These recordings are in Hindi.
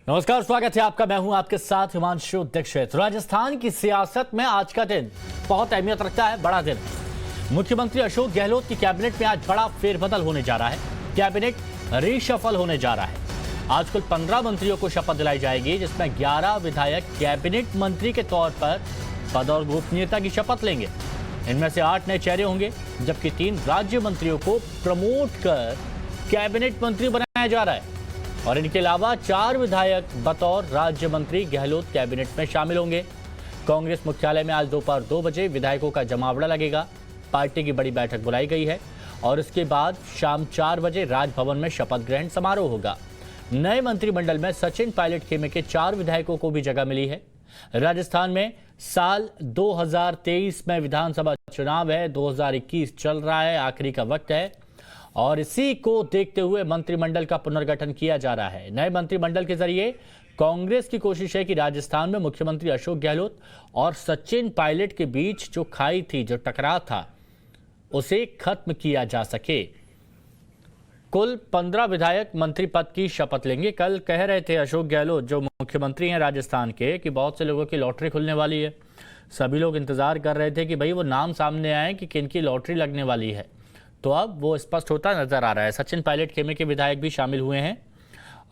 नमस्कार, स्वागत है आपका। मैं हूं आपके साथ हिमांशु दीक्षित। राजस्थान की सियासत में आज का दिन बहुत अहमियत रखता है, बड़ा दिन। मुख्यमंत्री अशोक गहलोत की कैबिनेट में आज बड़ा फेरबदल होने जा रहा है। कैबिनेट रीशफल होने जा रहा है। आज कुल 15 मंत्रियों को शपथ दिलाई जाएगी, जिसमें 11 विधायक कैबिनेट मंत्री के तौर पर पद और गोपनीयता की शपथ लेंगे। इनमें से 8 नए चेहरे होंगे, जबकि 3 राज्य मंत्रियों को प्रमोट कर कैबिनेट मंत्री बनाया जा रहा है और इनके अलावा 4 विधायक बतौर राज्य मंत्री गहलोत कैबिनेट में शामिल होंगे। कांग्रेस मुख्यालय में आज दोपहर 2 बजे विधायकों का जमावड़ा लगेगा। पार्टी की बड़ी बैठक बुलाई गई है और इसके बाद शाम 4 बजे राजभवन में शपथ ग्रहण समारोह होगा। नए मंत्रिमंडल में सचिन पायलट खेमे के 4 विधायकों को भी जगह मिली है। राजस्थान में साल 2023 में विधानसभा चुनाव है, 2021 चल रहा है, आखिरी का वक्त है और इसी को देखते हुए मंत्रिमंडल का पुनर्गठन किया जा रहा है। नए मंत्रिमंडल के जरिए कांग्रेस की कोशिश है कि राजस्थान में मुख्यमंत्री अशोक गहलोत और सचिन पायलट के बीच जो खाई थी, जो टकराव था, उसे खत्म किया जा सके। कुल 15 विधायक मंत्री पद की शपथ लेंगे। कल कह रहे थे अशोक गहलोत, जो मुख्यमंत्री हैं राजस्थान के, कि बहुत से लोगों की लॉटरी खुलने वाली है। सभी लोग इंतजार कर रहे थे कि भाई वो नाम सामने आए कि किनकी लॉटरी लगने वाली है। तो अब वो स्पष्ट होता नजर आ रहा है। सचिन पायलट खेमे के विधायक भी शामिल हुए हैं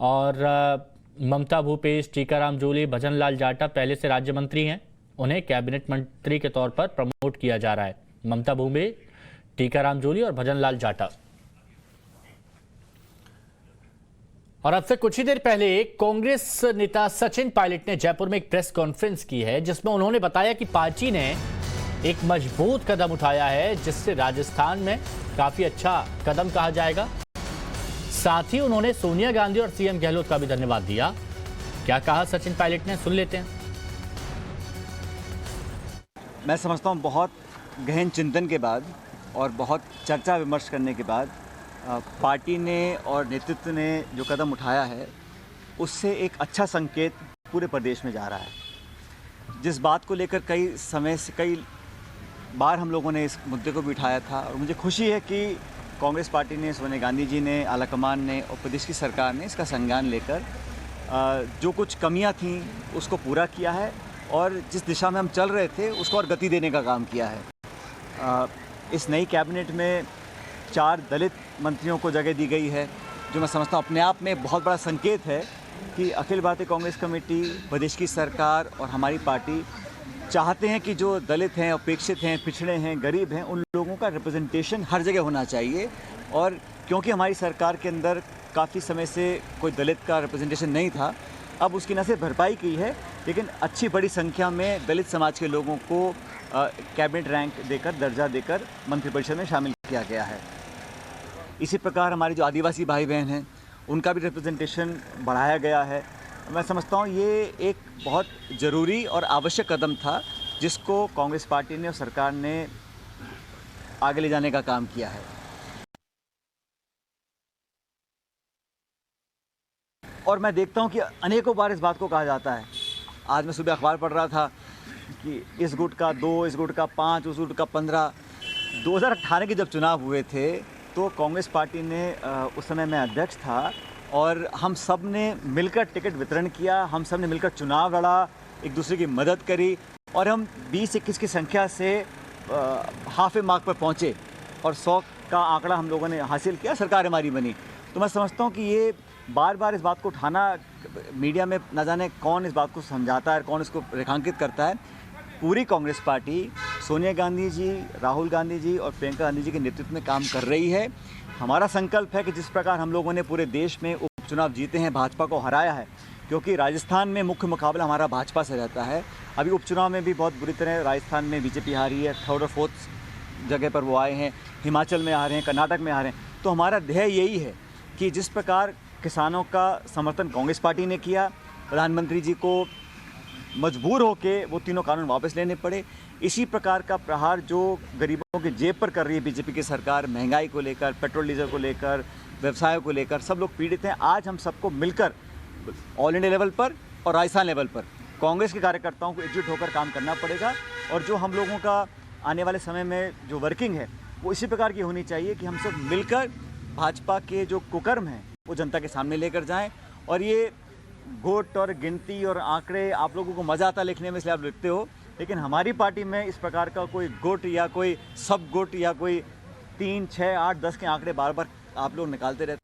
और ममता भूपेश, टीकाराम जूली, भजन लाल जाटव पहले से राज्य मंत्री हैं। उन्हें कैबिनेट मंत्री के तौर पर प्रमोट किया जा रहा है। ममता भूपेश, टीकाराम जूली और भजन लाल जाटव। और अब से कुछ ही देर पहले कांग्रेस नेता सचिन पायलट ने जयपुर में एक प्रेस कॉन्फ्रेंस की है, जिसमें उन्होंने बताया कि पार्टी ने एक मजबूत कदम उठाया है, जिससे राजस्थान में काफी अच्छा कदम कहा जाएगा। साथ ही उन्होंने सोनिया गांधी और सीएम गहलोत का भी धन्यवाद दिया। क्या कहा सचिन पायलट ने, सुन लेते हैं। मैं समझता हूं बहुत गहन चिंतन के बाद और बहुत चर्चा विमर्श करने के बाद पार्टी ने और नेतृत्व ने जो कदम उठाया है, उससे एक अच्छा संकेत पूरे प्रदेश में जा रहा है। जिस बात को लेकर कई समय से कई बार हम लोगों ने इस मुद्दे को भी उठाया था और मुझे खुशी है कि कांग्रेस पार्टी ने, सोनिया गांधी जी ने, आलाकमान ने और प्रदेश की सरकार ने इसका संज्ञान लेकर जो कुछ कमियां थीं उसको पूरा किया है और जिस दिशा में हम चल रहे थे उसको और गति देने का काम किया है। इस नई कैबिनेट में 4 दलित मंत्रियों को जगह दी गई है, जो मैं समझता हूँ अपने आप में बहुत बड़ा संकेत है कि अखिल भारतीय कांग्रेस कमेटी, प्रदेश की सरकार और हमारी पार्टी चाहते हैं कि जो दलित हैं, उपेक्षित हैं, पिछड़े हैं, गरीब हैं, उन लोगों का रिप्रेजेंटेशन हर जगह होना चाहिए। और क्योंकि हमारी सरकार के अंदर काफ़ी समय से कोई दलित का रिप्रेजेंटेशन नहीं था, अब उसकी न सिर्फ भरपाई की है, लेकिन अच्छी बड़ी संख्या में दलित समाज के लोगों को कैबिनेट रैंक देकर, दर्जा देकर मंत्रिपरिषद में शामिल किया गया है। इसी प्रकार हमारे जो आदिवासी भाई बहन हैं, उनका भी रिप्रेजेंटेशन बढ़ाया गया है। मैं समझता हूँ ये एक बहुत ज़रूरी और आवश्यक कदम था, जिसको कांग्रेस पार्टी ने और सरकार ने आगे ले जाने का काम किया है। और मैं देखता हूँ कि अनेकों बार इस बात को कहा जाता है। आज मैं सुबह अखबार पढ़ रहा था कि इस गुट का 2, इस गुट का 5, उस गुट का 15। 2018 के जब चुनाव हुए थे तो कांग्रेस पार्टी ने, उस समय मैं अध्यक्ष था और हम सब ने मिलकर टिकट वितरण किया, हम सब ने मिलकर चुनाव लड़ा, एक दूसरे की मदद करी और हम 20-21 की संख्या से हाफ ए मार्क पर पहुँचे और 100 का आंकड़ा हम लोगों ने हासिल किया, सरकार हमारी बनी। तो मैं समझता हूँ कि ये बार बार इस बात को उठाना, मीडिया में न जाने कौन इस बात को समझाता है, कौन इसको रेखांकित करता है। पूरी कांग्रेस पार्टी सोनिया गांधी जी, राहुल गांधी जी और प्रियंका गांधी जी के नेतृत्व में काम कर रही है। हमारा संकल्प है कि जिस प्रकार हम लोगों ने पूरे देश में उपचुनाव जीते हैं, भाजपा को हराया है, क्योंकि राजस्थान में मुख्य मुकाबला हमारा भाजपा से रहता है। अभी उपचुनाव में भी बहुत बुरी तरह राजस्थान में बीजेपी हारी है, 3rd और 4th जगह पर वो आए हैं, हिमाचल में आ रहे हैं, कर्नाटक में आ रहे हैं। तो हमारा ध्येय यही है कि जिस प्रकार किसानों का समर्थन कांग्रेस पार्टी ने किया, प्रधानमंत्री जी को मजबूर होकर वो तीनों कानून वापस लेने पड़े, इसी प्रकार का प्रहार जो गरीबों के जेब पर कर रही है बीजेपी की सरकार, महंगाई को लेकर, पेट्रोल डीजल को लेकर, व्यवसायों को लेकर, सब लोग पीड़ित हैं। आज हम सबको मिलकर ऑल इंडिया लेवल पर और राजस्थान लेवल पर कांग्रेस के कार्यकर्ताओं को एकजुट होकर काम करना पड़ेगा और जो हम लोगों का आने वाले समय में जो वर्किंग है वो इसी प्रकार की होनी चाहिए कि हम सब मिलकर भाजपा के जो कुकर्म हैं वो जनता के सामने लेकर जाएं और ये गुट और गिनती और आंकड़े आप लोगों को मज़ा आता लिखने में, इसलिए आप लिखते हो, लेकिन हमारी पार्टी में इस प्रकार का कोई गुट या कोई सब गुट या कोई 3, 6, 8, 10 के आंकड़े बार बार आप लोग निकालते रहते।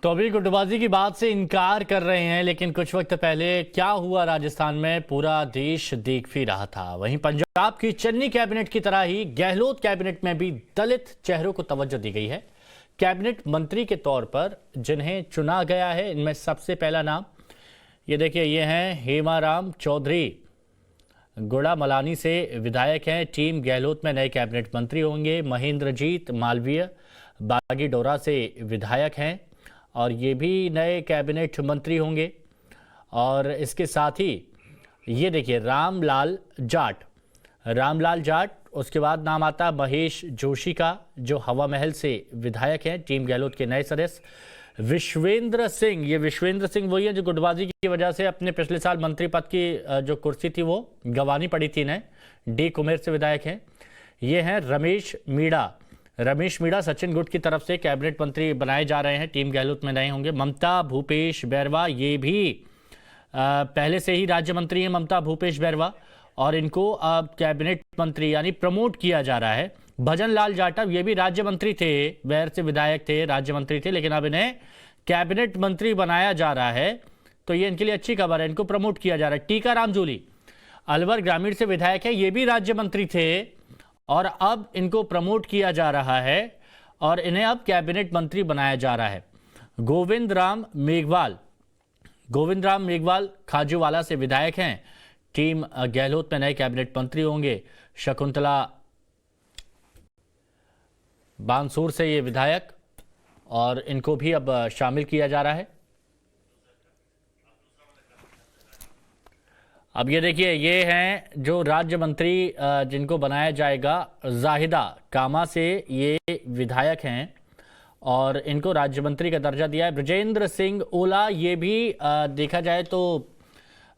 तो अभी गुटबाजी की बात से इनकार कर रहे हैं, लेकिन कुछ वक्त पहले क्या हुआ राजस्थान में पूरा देश देख भी रहा था। वहीं पंजाब की चन्नी कैबिनेट की तरह ही गहलोत कैबिनेट में भी दलित चेहरों को तवज्जो दी गई है। कैबिनेट मंत्री के तौर पर जिन्हें चुना गया है, इनमें सबसे पहला नाम ये देखिए, ये हैं हेमाराम चौधरी, गुड़ा मलानी से विधायक हैं। टीम गहलोत में नए कैबिनेट मंत्री होंगे। महेंद्रजीत मालवीय बागीडोरा से विधायक हैं और ये भी नए कैबिनेट मंत्री होंगे। और इसके साथ ही ये देखिए रामलाल जाट, उसके बाद नाम आता महेश जोशी का, जो हवा महल से विधायक हैं। टीम गहलोत के नए सदस्य विश्वेंद्र सिंह, ये विश्वेंद्र सिंह वही है जो गुटबाजी की वजह से अपने पिछले साल मंत्री पद की जो कुर्सी थी वो गंवानी पड़ी थी इन्हें। डी कुमेर से विधायक हैं। ये हैं रमेश मीणा सचिन गुट की तरफ से कैबिनेट मंत्री बनाए जा रहे हैं। टीम गहलोत में नए होंगे। ममता भूपेश बैरवा, ये भी पहले से ही राज्य मंत्री हैं ममता भूपेश बैरवा, और इनको अब कैबिनेट मंत्री यानी प्रमोट किया जा रहा है। भजन लाल जाटव, ये भी राज्य मंत्री थे, बैर से विधायक थे, राज्य मंत्री थे, लेकिन अब इन्हें कैबिनेट मंत्री बनाया जा रहा है, तो ये इनके लिए अच्छी खबर है, इनको प्रमोट किया जा रहा है। टीकाराम जूली अलवर ग्रामीण से विधायक है, ये भी राज्य मंत्री थे और अब इनको प्रमोट किया जा रहा है और इन्हें अब कैबिनेट मंत्री बनाया जा रहा है। गोविंद राम मेघवाल खाजूवाला से विधायक हैं। टीम गहलोत में नए कैबिनेट मंत्री होंगे। शकुंतला बानसूर से ये विधायक, और इनको भी अब शामिल किया जा रहा है। अब ये देखिए, ये हैं जो राज्य मंत्री जिनको बनाया जाएगा। जाहिदा कामा से ये विधायक हैं और इनको राज्य मंत्री का दर्जा दिया है। ब्रजेंद्र सिंह ओला, ये भी देखा जाए तो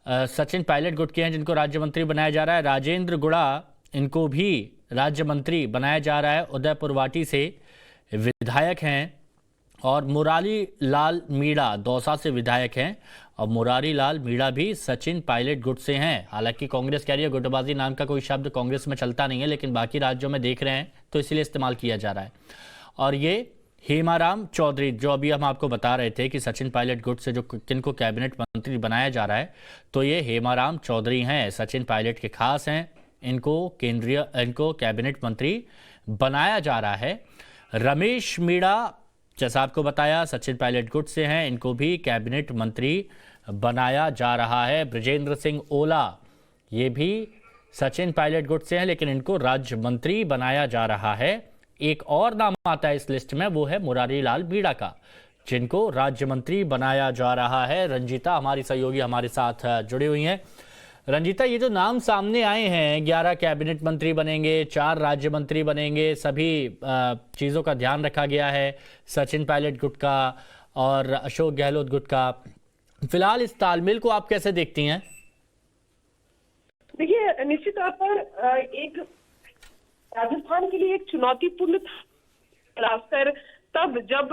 सचिन पायलट गुट के हैं जिनको राज्य मंत्री बनाया जा रहा है। राजेंद्र गुड़ा, इनको भी राज्य मंत्री बनाया जा रहा है। उदयपुर वाटी से विधायक हैं। और मुरारी लाल मीणा दौसा से विधायक हैं और मुरारी लाल मीणा भी सचिन पायलट गुट से हैं। हालांकि कांग्रेस कह रही है गुटबाजी नाम का कोई शब्द कांग्रेस में चलता नहीं है, लेकिन बाकी राज्यों में देख रहे हैं तो इसलिए इस्तेमाल किया जा रहा है। और ये हेमाराम चौधरी, जो अभी हम आपको बता रहे थे कि सचिन पायलट गुट से जो किनको कैबिनेट मंत्री बनाया जा रहा है, तो ये हेमाराम चौधरी हैं, सचिन पायलट के खास हैं। इनको कैबिनेट मंत्री बनाया जा रहा है। रमेश मीणा, जैसा आपको बताया, सचिन पायलट गुट से हैं, इनको भी कैबिनेट मंत्री बनाया जा रहा है। ब्रजेंद्र सिंह ओला, ये भी सचिन पायलट गुट से हैं, लेकिन इनको राज्य मंत्री बनाया जा रहा है। एक और नाम आता है इस लिस्ट में, वो है मुरारी लाल मीणा का, जिनको राज्य मंत्री बनाया जा रहा है। रंजीता हमारी सहयोगी हमारे साथ जुड़ी हुई हैं। रंजीता, ये जो नाम सामने आए हैं, 11 कैबिनेट मंत्री बनेंगे, 4 राज्य मंत्री बनेंगे, सभी चीज़ों का ध्यान रखा गया है, सचिन पायलट गुट का और अशोक गहलोत गुट का। फिलहाल इस तालमेल को आप कैसे देखती हैं? देखिए, निश्चित तौर पर एक राजस्थान के लिए एक चुनौतीपूर्ण खासकर तब जब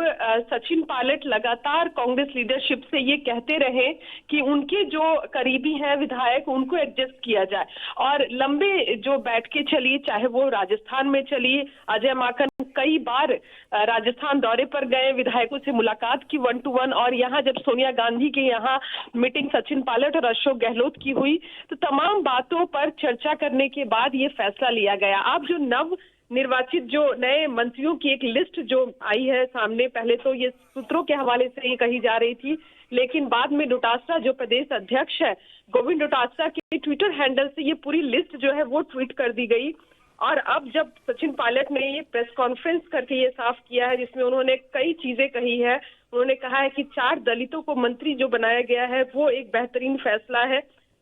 सचिन पायलट लगातार कांग्रेस लीडरशिप से ये कहते रहे कि उनके जो करीबी हैं विधायक उनको एडजस्ट किया जाए, और लंबे जो बैठकें चली, चाहे वो राजस्थान में चली, अजय माकन कई बार राजस्थान दौरे पर गए, विधायकों से मुलाकात की 1 to 1, और यहाँ जब सोनिया गांधी के यहाँ मीटिंग सचिन पायलट और अशोक गहलोत की हुई तो तमाम बातों पर चर्चा करने के बाद ये फैसला लिया गया। आप जो नव निर्वाचित जो नए मंत्रियों की एक लिस्ट जो आई है सामने, पहले तो ये सूत्रों के हवाले से ये कही जा रही थी, लेकिन बाद में डोटासरा जो प्रदेश अध्यक्ष है, गोविंद डोटासरा के ट्विटर हैंडल से ये पूरी लिस्ट जो है वो ट्वीट कर दी गई। और अब जब सचिन पायलट ने ये प्रेस कॉन्फ्रेंस करके ये साफ किया है, जिसमें उन्होंने कई चीजें कही है। उन्होंने कहा है कि 4 दलितों को मंत्री जो बनाया गया है वो एक बेहतरीन फैसला है,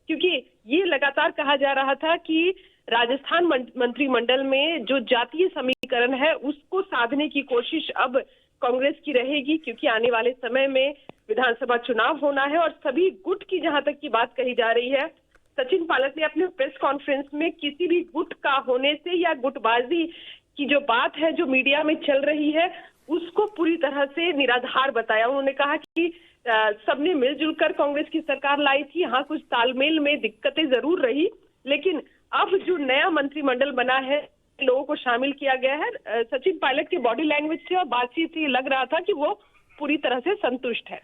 क्योंकि ये लगातार कहा जा रहा था कि राजस्थान मंत्रिमंडल में जो जातीय समीकरण है उसको साधने की कोशिश अब कांग्रेस की रहेगी, क्योंकि आने वाले समय में विधानसभा चुनाव होना है। और सभी गुट की जहां तक की बात कही जा रही है, सचिन पायलट ने अपने प्रेस कॉन्फ्रेंस में किसी भी गुट का होने से या गुटबाजी की जो बात है जो मीडिया में चल रही है उसको पूरी तरह से निराधार बताया। उन्होंने कहा कि सबने मिलजुल कर कांग्रेस की सरकार लाई थी, हाँ कुछ तालमेल में दिक्कतें जरूर रही, लेकिन अब जो नया मंत्रिमंडल बना है, लोगों को शामिल किया गया है। सचिन पायलट के बॉडी लैंग्वेज से और बातचीत से लग रहा था कि वो पूरी तरह से संतुष्ट है।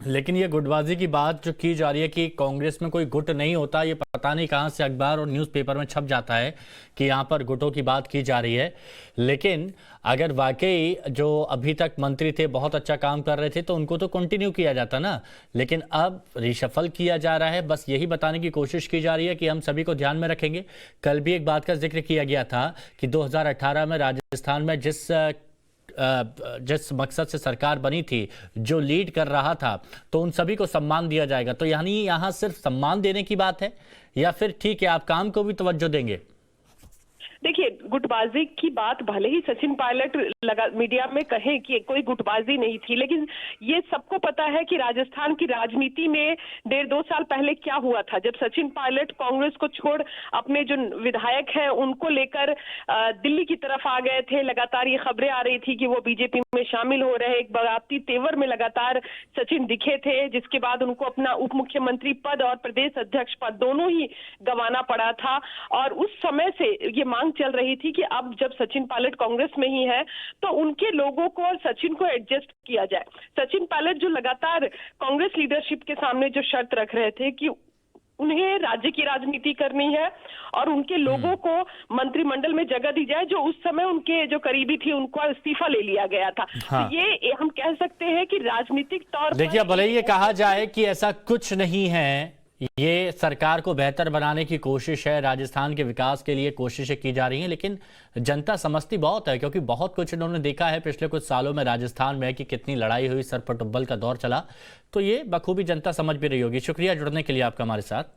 लेकिन ये गुटबाजी की बात जो की जा रही है कि कांग्रेस में कोई गुट नहीं होता, ये पता नहीं कहां से अखबार और न्यूज़पेपर में छप जाता है कि यहां पर गुटों की बात की जा रही है। लेकिन अगर वाकई जो अभी तक मंत्री थे बहुत अच्छा काम कर रहे थे तो उनको तो कंटिन्यू किया जाता ना, लेकिन अब रिशफल किया जा रहा है। बस यही बताने की कोशिश की जा रही है कि हम सभी को ध्यान में रखेंगे। कल भी एक बात का जिक्र किया गया था कि 2018 में राजस्थान में जिस मकसद से सरकार बनी थी, जो लीड कर रहा था, तो उन सभी को सम्मान दिया जाएगा। तो यानी यहां सिर्फ सम्मान देने की बात है या फिर ठीक है आप काम को भी तवज्जो देंगे? देखिए, गुटबाजी की बात भले ही सचिन पायलट मीडिया में कहे कि कोई गुटबाजी नहीं थी, लेकिन ये सबको पता है कि राजस्थान की राजनीति में 1.5-2 साल पहले क्या हुआ था। जब सचिन पायलट कांग्रेस को छोड़ अपने जो विधायक हैं उनको लेकर दिल्ली की तरफ आ गए थे, लगातार ये खबरें आ रही थी कि वो बीजेपी में शामिल हो रहे। एक बगावती तेवर में लगातार सचिन दिखे थे, जिसके बाद उनको अपना उप मुख्यमंत्री पद और प्रदेश अध्यक्ष पद दोनों ही गंवाना पड़ा था। और उस समय से ये मांग चल रही थी कि अब जब सचिन पायलट कांग्रेस में ही है तो उनके लोगों को और सचिन को एडजस्ट किया जाए। सचिन पायलट जो लगातार कांग्रेस लीडरशिप के सामने जो शर्त रख रहे थे कि उन्हें राज्य की राजनीति करनी है और उनके लोगों को मंत्रिमंडल में जगह दी जाए, जो उस समय उनके जो करीबी थी उनको इस्तीफा ले लिया गया था। हाँ। तो ये हम कह सकते हैं कि राजनीतिक तौर पर देखिए, भले ही ये कहा जाए कि ऐसा कुछ नहीं है, ये सरकार को बेहतर बनाने की कोशिश है, राजस्थान के विकास के लिए कोशिशें की जा रही हैं, लेकिन जनता समझती बहुत है, क्योंकि बहुत कुछ इन्होंने देखा है पिछले कुछ सालों में राजस्थान में कि कितनी लड़ाई हुई, सर पर टुब्बल का दौर चला। तो ये बखूबी जनता समझ भी रही होगी। शुक्रिया जुड़ने के लिए आपका हमारे साथ।